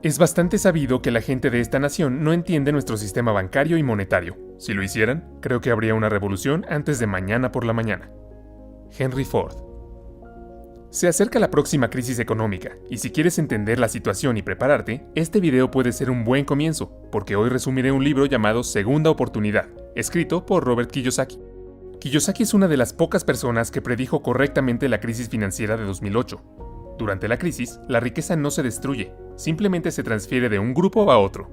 Es bastante sabido que la gente de esta nación no entiende nuestro sistema bancario y monetario. Si lo hicieran, creo que habría una revolución antes de mañana por la mañana. Henry Ford. Se acerca la próxima crisis económica, y si quieres entender la situación y prepararte, este video puede ser un buen comienzo, porque hoy resumiré un libro llamado Segunda Oportunidad, escrito por Robert Kiyosaki. Kiyosaki es una de las pocas personas que predijo correctamente la crisis financiera de 2008. Durante la crisis, la riqueza no se destruye, simplemente se transfiere de un grupo a otro.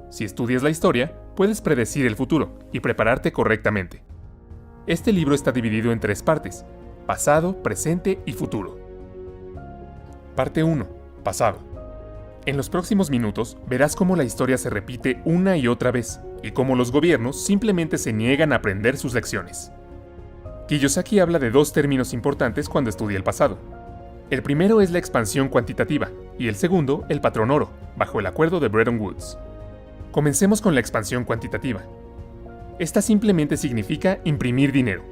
Si estudias la historia, puedes predecir el futuro y prepararte correctamente. Este libro está dividido en 3 partes: pasado, presente y futuro. Parte 1. Pasado. En los próximos minutos verás cómo la historia se repite una y otra vez, y cómo los gobiernos simplemente se niegan a aprender sus lecciones. Kiyosaki habla de 2 términos importantes cuando estudia el pasado. El primero es la expansión cuantitativa, y el segundo, el patrón oro, bajo el acuerdo de Bretton Woods. Comencemos con la expansión cuantitativa. Esta simplemente significa imprimir dinero.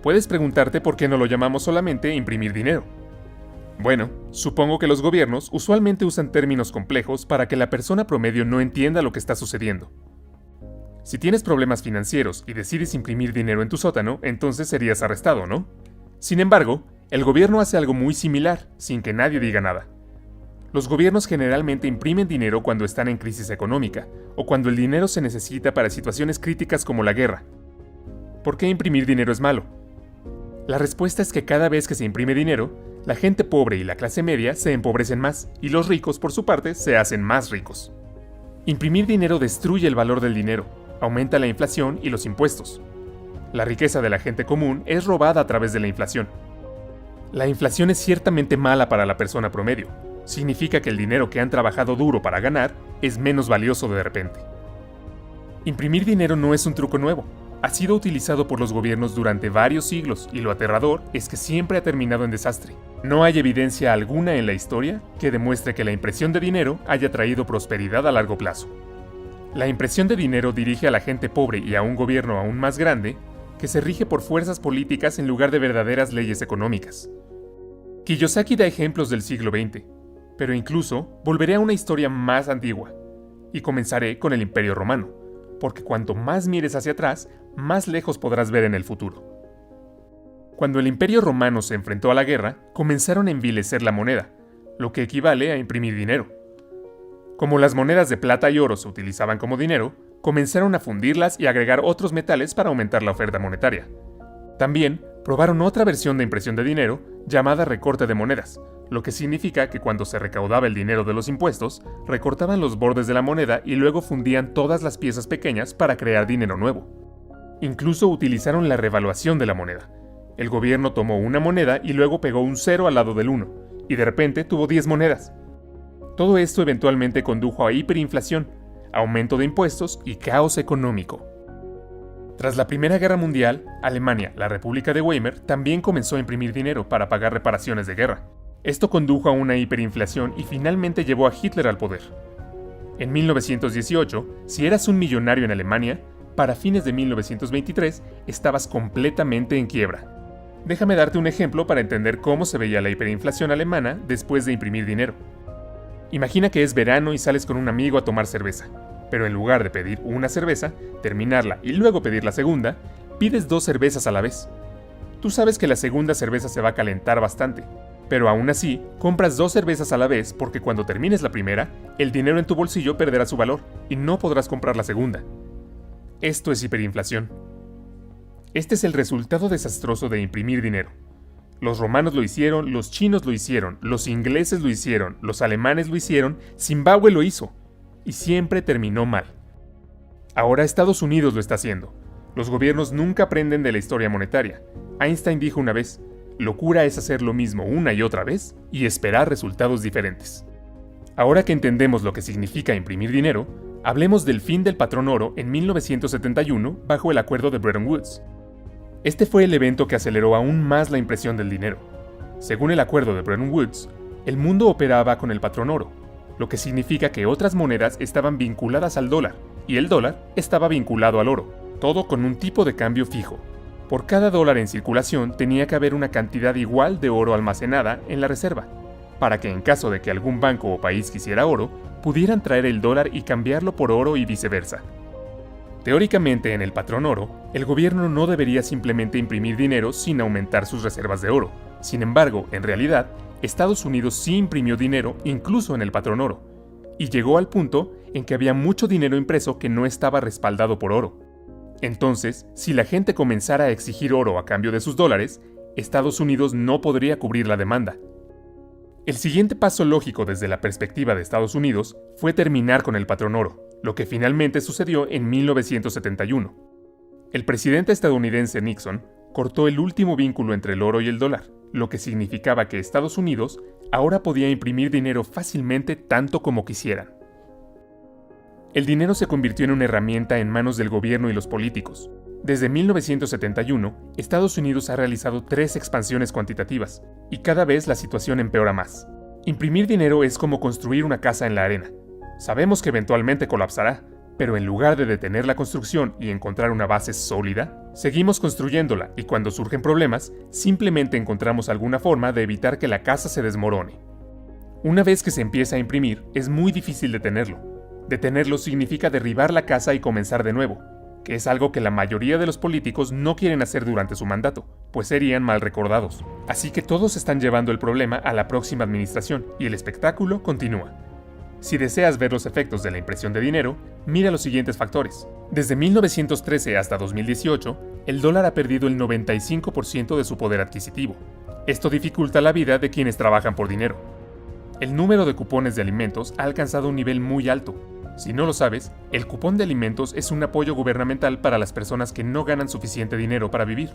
Puedes preguntarte por qué no lo llamamos solamente imprimir dinero. Bueno, supongo que los gobiernos usualmente usan términos complejos para que la persona promedio no entienda lo que está sucediendo. Si tienes problemas financieros y decides imprimir dinero en tu sótano, entonces serías arrestado, ¿no? Sin embargo, el gobierno hace algo muy similar, sin que nadie diga nada. Los gobiernos generalmente imprimen dinero cuando están en crisis económica, o cuando el dinero se necesita para situaciones críticas como la guerra. ¿Por qué imprimir dinero es malo? La respuesta es que cada vez que se imprime dinero, la gente pobre y la clase media se empobrecen más, y los ricos, por su parte, se hacen más ricos. Imprimir dinero destruye el valor del dinero, aumenta la inflación y los impuestos. La riqueza de la gente común es robada a través de la inflación. La inflación es ciertamente mala para la persona promedio. Significa que el dinero que han trabajado duro para ganar es menos valioso de repente. Imprimir dinero no es un truco nuevo. Ha sido utilizado por los gobiernos durante varios siglos y lo aterrador es que siempre ha terminado en desastre. No hay evidencia alguna en la historia que demuestre que la impresión de dinero haya traído prosperidad a largo plazo. La impresión de dinero dirige a la gente pobre y a un gobierno aún más grande que se rige por fuerzas políticas en lugar de verdaderas leyes económicas. Kiyosaki da ejemplos del siglo XX, pero incluso volveré a una historia más antigua, y comenzaré con el Imperio Romano, porque cuanto más mires hacia atrás, más lejos podrás ver en el futuro. Cuando el Imperio Romano se enfrentó a la guerra, comenzaron a envilecer la moneda, lo que equivale a imprimir dinero. Como las monedas de plata y oro se utilizaban como dinero, comenzaron a fundirlas y agregar otros metales para aumentar la oferta monetaria. También probaron otra versión de impresión de dinero llamada recorte de monedas, lo que significa que cuando se recaudaba el dinero de los impuestos, recortaban los bordes de la moneda y luego fundían todas las piezas pequeñas para crear dinero nuevo. Incluso utilizaron la revaluación de la moneda. El gobierno tomó una moneda y luego pegó un 0 al lado del 1, y de repente tuvo 10 monedas. Todo esto eventualmente condujo a hiperinflación, aumento de impuestos y caos económico. Tras la Primera Guerra Mundial, Alemania, la República de Weimar, también comenzó a imprimir dinero para pagar reparaciones de guerra. Esto condujo a una hiperinflación y finalmente llevó a Hitler al poder. En 1918, si eras un millonario en Alemania, para fines de 1923 estabas completamente en quiebra. Déjame darte un ejemplo para entender cómo se veía la hiperinflación alemana después de imprimir dinero. Imagina que es verano y sales con un amigo a tomar cerveza, pero en lugar de pedir una cerveza, terminarla y luego pedir la segunda, pides 2 cervezas a la vez. Tú sabes que la segunda cerveza se va a calentar bastante, pero aún así, compras 2 cervezas a la vez porque cuando termines la primera, el dinero en tu bolsillo perderá su valor y no podrás comprar la segunda. Esto es hiperinflación. Este es el resultado desastroso de imprimir dinero. Los romanos lo hicieron, los chinos lo hicieron, los ingleses lo hicieron, los alemanes lo hicieron, Zimbabue lo hizo, y siempre terminó mal. Ahora Estados Unidos lo está haciendo. Los gobiernos nunca aprenden de la historia monetaria. Einstein dijo una vez: locura es hacer lo mismo una y otra vez y esperar resultados diferentes. Ahora que entendemos lo que significa imprimir dinero, hablemos del fin del patrón oro en 1971 bajo el acuerdo de Bretton Woods. Este fue el evento que aceleró aún más la impresión del dinero. Según el acuerdo de Bretton Woods, el mundo operaba con el patrón oro, lo que significa que otras monedas estaban vinculadas al dólar y el dólar estaba vinculado al oro, todo con un tipo de cambio fijo. Por cada dólar en circulación tenía que haber una cantidad igual de oro almacenada en la reserva. para que en caso de que algún banco o país quisiera oro, pudieran traer el dólar y cambiarlo por oro y viceversa. Teóricamente, en el patrón oro, el gobierno no debería simplemente imprimir dinero sin aumentar sus reservas de oro. Sin embargo, en realidad, Estados Unidos sí imprimió dinero incluso en el patrón oro, y llegó al punto en que había mucho dinero impreso que no estaba respaldado por oro. Entonces, si la gente comenzara a exigir oro a cambio de sus dólares, Estados Unidos no podría cubrir la demanda. El siguiente paso lógico desde la perspectiva de Estados Unidos fue terminar con el patrón oro, lo que finalmente sucedió en 1971. El presidente estadounidense Nixon cortó el último vínculo entre el oro y el dólar, lo que significaba que Estados Unidos ahora podía imprimir dinero fácilmente tanto como quisieran. El dinero se convirtió en una herramienta en manos del gobierno y los políticos. Desde 1971, Estados Unidos ha realizado 3 expansiones cuantitativas, y cada vez la situación empeora más. Imprimir dinero es como construir una casa en la arena. Sabemos que eventualmente colapsará, pero en lugar de detener la construcción y encontrar una base sólida, seguimos construyéndola y cuando surgen problemas, simplemente encontramos alguna forma de evitar que la casa se desmorone. Una vez que se empieza a imprimir, es muy difícil detenerlo. Detenerlo significa derribar la casa y comenzar de nuevo, que es algo que la mayoría de los políticos no quieren hacer durante su mandato, pues serían mal recordados. Así que todos están llevando el problema a la próxima administración y el espectáculo continúa. Si deseas ver los efectos de la impresión de dinero, mira los siguientes factores. Desde 1913 hasta 2018, el dólar ha perdido el 95% de su poder adquisitivo. Esto dificulta la vida de quienes trabajan por dinero. El número de cupones de alimentos ha alcanzado un nivel muy alto. Si no lo sabes, el cupón de alimentos es un apoyo gubernamental para las personas que no ganan suficiente dinero para vivir.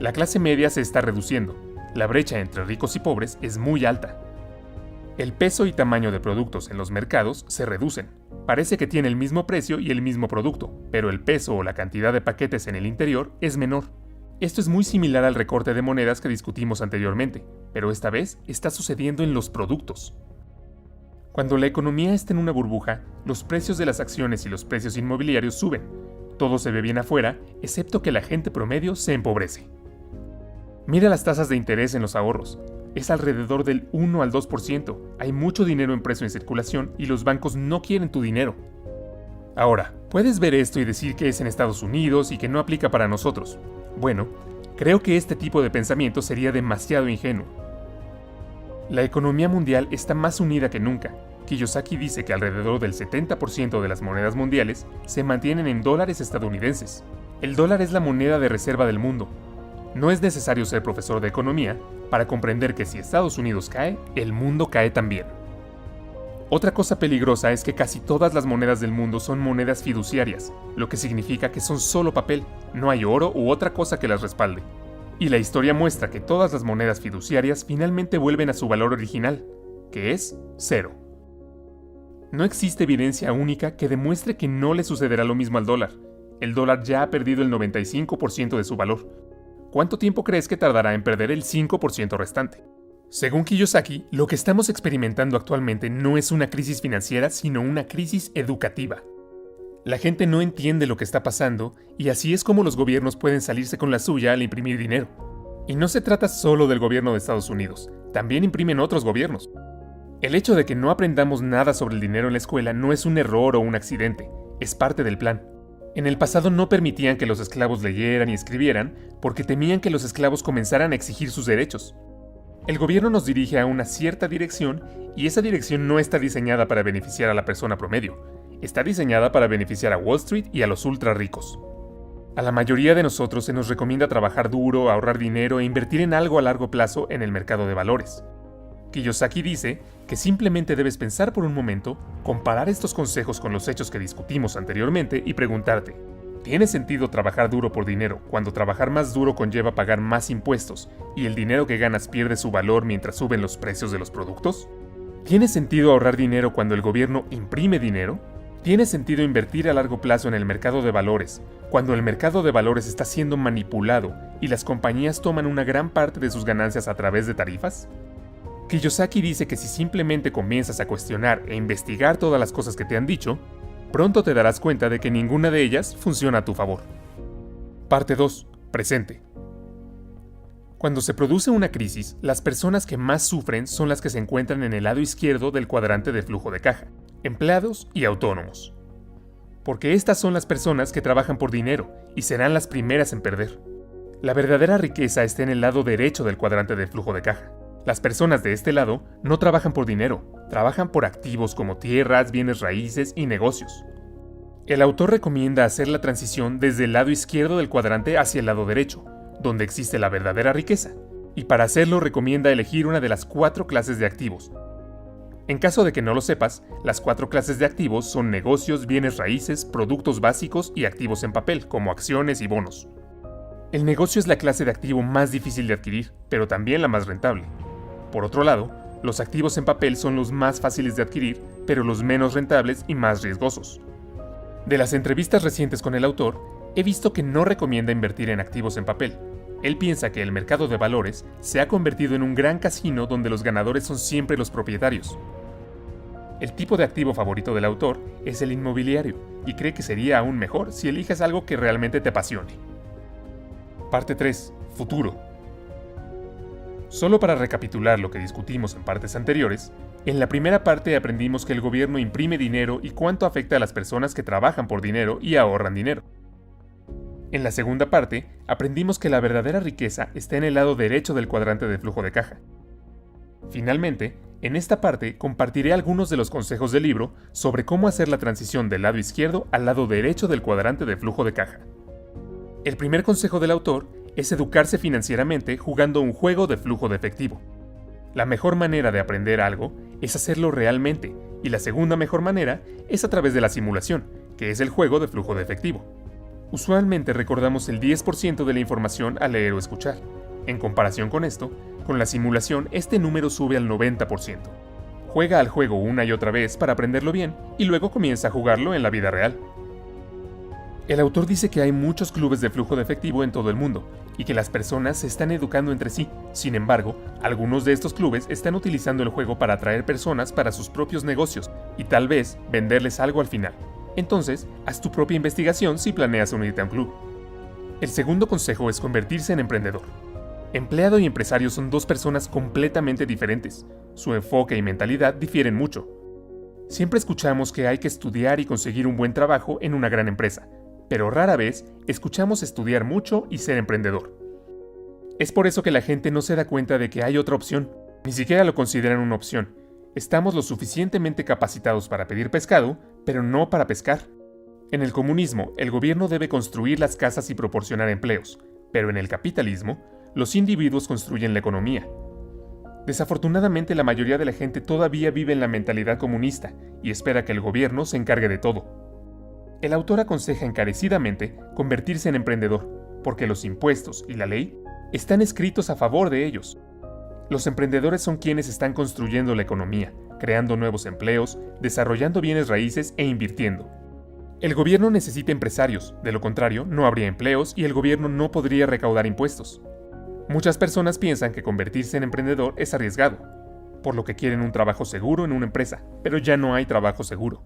La clase media se está reduciendo. La brecha entre ricos y pobres es muy alta. El peso y tamaño de productos en los mercados se reducen. Parece que tiene el mismo precio y el mismo producto, pero el peso o la cantidad de paquetes en el interior es menor. Esto es muy similar al recorte de monedas que discutimos anteriormente, pero esta vez está sucediendo en los productos. Cuando la economía está en una burbuja, los precios de las acciones y los precios inmobiliarios suben. Todo se ve bien afuera, excepto que la gente promedio se empobrece. Mira las tasas de interés en los ahorros. Es alrededor del 1 al 2%. Hay mucho dinero impreso en circulación y los bancos no quieren tu dinero. Ahora, puedes ver esto y decir que es en Estados Unidos y que no aplica para nosotros. Bueno, creo que este tipo de pensamiento sería demasiado ingenuo. La economía mundial está más unida que nunca. Kiyosaki dice que alrededor del 70% de las monedas mundiales se mantienen en dólares estadounidenses. El dólar es la moneda de reserva del mundo. No es necesario ser profesor de economía para comprender que si Estados Unidos cae, el mundo cae también. Otra cosa peligrosa es que casi todas las monedas del mundo son monedas fiduciarias, lo que significa que son solo papel, no hay oro u otra cosa que las respalde. Y la historia muestra que todas las monedas fiduciarias finalmente vuelven a su valor original, que es 0. No existe evidencia única que demuestre que no le sucederá lo mismo al dólar. El dólar ya ha perdido el 95% de su valor. ¿Cuánto tiempo crees que tardará en perder el 5% restante? Según Kiyosaki, lo que estamos experimentando actualmente no es una crisis financiera, sino una crisis educativa. La gente no entiende lo que está pasando y así es como los gobiernos pueden salirse con la suya al imprimir dinero. Y no se trata solo del gobierno de Estados Unidos, también imprimen otros gobiernos. El hecho de que no aprendamos nada sobre el dinero en la escuela no es un error o un accidente, es parte del plan. En el pasado no permitían que los esclavos leyeran y escribieran porque temían que los esclavos comenzaran a exigir sus derechos. El gobierno nos dirige a una cierta dirección y esa dirección no está diseñada para beneficiar a la persona promedio. Está diseñada para beneficiar a Wall Street y a los ultra ricos. A la mayoría de nosotros se nos recomienda trabajar duro, ahorrar dinero e invertir en algo a largo plazo en el mercado de valores. Kiyosaki dice que simplemente debes pensar por un momento, comparar estos consejos con los hechos que discutimos anteriormente y preguntarte, ¿tiene sentido trabajar duro por dinero cuando trabajar más duro conlleva pagar más impuestos y el dinero que ganas pierde su valor mientras suben los precios de los productos? ¿Tiene sentido ahorrar dinero cuando el gobierno imprime dinero? ¿Tiene sentido invertir a largo plazo en el mercado de valores, cuando el mercado de valores está siendo manipulado y las compañías toman una gran parte de sus ganancias a través de tarifas? Kiyosaki dice que si simplemente comienzas a cuestionar e investigar todas las cosas que te han dicho, pronto te darás cuenta de que ninguna de ellas funciona a tu favor. Parte 2. Presente. Cuando se produce una crisis, las personas que más sufren son las que se encuentran en el lado izquierdo del cuadrante de flujo de caja, empleados y autónomos. Porque estas son las personas que trabajan por dinero y serán las primeras en perder. La verdadera riqueza está en el lado derecho del cuadrante de flujo de caja. Las personas de este lado no trabajan por dinero, trabajan por activos como tierras, bienes raíces y negocios. El autor recomienda hacer la transición desde el lado izquierdo del cuadrante hacia el lado derecho, donde existe la verdadera riqueza, y para hacerlo recomienda elegir una de las 4 clases de activos. En caso de que no lo sepas, las 4 clases de activos son negocios, bienes raíces, productos básicos y activos en papel, como acciones y bonos. El negocio es la clase de activo más difícil de adquirir, pero también la más rentable. Por otro lado, los activos en papel son los más fáciles de adquirir, pero los menos rentables y más riesgosos. De las entrevistas recientes con el autor, he visto que no recomienda invertir en activos en papel. Él piensa que el mercado de valores se ha convertido en un gran casino donde los ganadores son siempre los propietarios. El tipo de activo favorito del autor es el inmobiliario, y cree que sería aún mejor si eliges algo que realmente te apasione. Parte 3. Futuro. Solo para recapitular lo que discutimos en partes anteriores, en la primera parte aprendimos que el gobierno imprime dinero y cuánto afecta a las personas que trabajan por dinero y ahorran dinero. En la segunda parte, aprendimos que la verdadera riqueza está en el lado derecho del cuadrante de flujo de caja. Finalmente, en esta parte compartiré algunos de los consejos del libro sobre cómo hacer la transición del lado izquierdo al lado derecho del cuadrante de flujo de caja. El primer consejo del autor es educarse financieramente jugando un juego de flujo de efectivo. La mejor manera de aprender algo es hacerlo realmente, y la segunda mejor manera es a través de la simulación, que es el juego de flujo de efectivo. Usualmente recordamos el 10% de la información al leer o escuchar. En comparación con esto, con la simulación este número sube al 90%. Juega al juego una y otra vez para aprenderlo bien y luego comienza a jugarlo en la vida real. El autor dice que hay muchos clubes de flujo de efectivo en todo el mundo y que las personas se están educando entre sí. Sin embargo, algunos de estos clubes están utilizando el juego para atraer personas para sus propios negocios y tal vez venderles algo al final. Entonces, haz tu propia investigación si planeas unirte a un club. El segundo consejo es convertirse en emprendedor. Empleado y empresario son 2 personas completamente diferentes. Su enfoque y mentalidad difieren mucho. Siempre escuchamos que hay que estudiar y conseguir un buen trabajo en una gran empresa, pero rara vez escuchamos estudiar mucho y ser emprendedor. Es por eso que la gente no se da cuenta de que hay otra opción, ni siquiera lo consideran una opción. Estamos lo suficientemente capacitados para pedir pescado, pero no para pescar. En el comunismo, el gobierno debe construir las casas y proporcionar empleos, pero en el capitalismo, los individuos construyen la economía. Desafortunadamente, la mayoría de la gente todavía vive en la mentalidad comunista y espera que el gobierno se encargue de todo. El autor aconseja encarecidamente convertirse en emprendedor, porque los impuestos y la ley están escritos a favor de ellos. Los emprendedores son quienes están construyendo la economía, creando nuevos empleos, desarrollando bienes raíces e invirtiendo. El gobierno necesita empresarios, de lo contrario no habría empleos y el gobierno no podría recaudar impuestos. Muchas personas piensan que convertirse en emprendedor es arriesgado, por lo que quieren un trabajo seguro en una empresa, pero ya no hay trabajo seguro.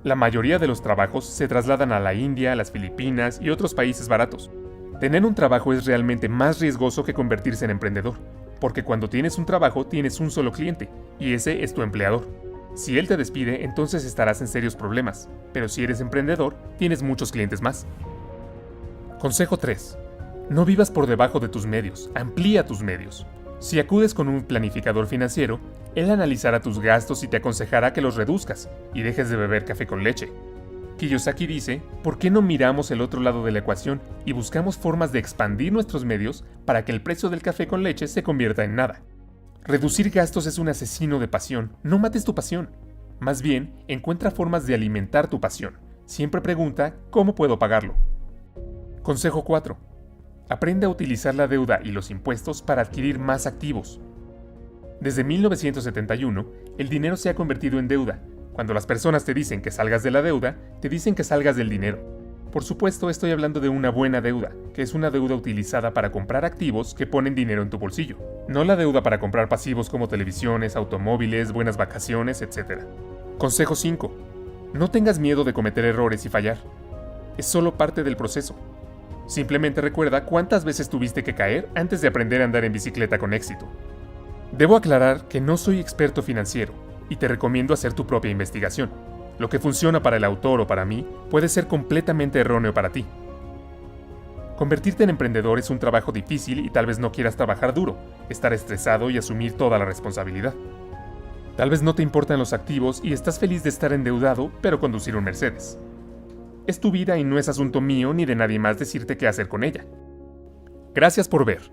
La mayoría de los trabajos se trasladan a la India, las Filipinas y otros países baratos. Tener un trabajo es realmente más riesgoso que convertirse en emprendedor, porque cuando tienes un trabajo tienes un solo cliente, y ese es tu empleador. Si él te despide, entonces estarás en serios problemas, pero si eres emprendedor, tienes muchos clientes más. Consejo 3. No vivas por debajo de tus medios, amplía tus medios. Si acudes con un planificador financiero, él analizará tus gastos y te aconsejará que los reduzcas y dejes de beber café con leche. Kiyosaki dice, ¿por qué no miramos el otro lado de la ecuación y buscamos formas de expandir nuestros medios para que el precio del café con leche se convierta en nada? Reducir gastos es un asesino de pasión, no mates tu pasión. Más bien, encuentra formas de alimentar tu pasión. Siempre pregunta, ¿cómo puedo pagarlo? Consejo 4. Aprende a utilizar la deuda y los impuestos para adquirir más activos. Desde 1971, el dinero se ha convertido en deuda. Cuando las personas te dicen que salgas de la deuda, te dicen que salgas del dinero. Por supuesto, estoy hablando de una buena deuda, que es una deuda utilizada para comprar activos que ponen dinero en tu bolsillo. No la deuda para comprar pasivos como televisiones, automóviles, buenas vacaciones, etc. Consejo 5. No tengas miedo de cometer errores y fallar. Es solo parte del proceso. Simplemente recuerda cuántas veces tuviste que caer antes de aprender a andar en bicicleta con éxito. Debo aclarar que no soy experto financiero y te recomiendo hacer tu propia investigación. Lo que funciona para el autor o para mí puede ser completamente erróneo para ti. Convertirte en emprendedor es un trabajo difícil y tal vez no quieras trabajar duro, estar estresado y asumir toda la responsabilidad. Tal vez no te importan los activos y estás feliz de estar endeudado, pero conducir un Mercedes. Es tu vida y no es asunto mío ni de nadie más decirte qué hacer con ella. Gracias por ver.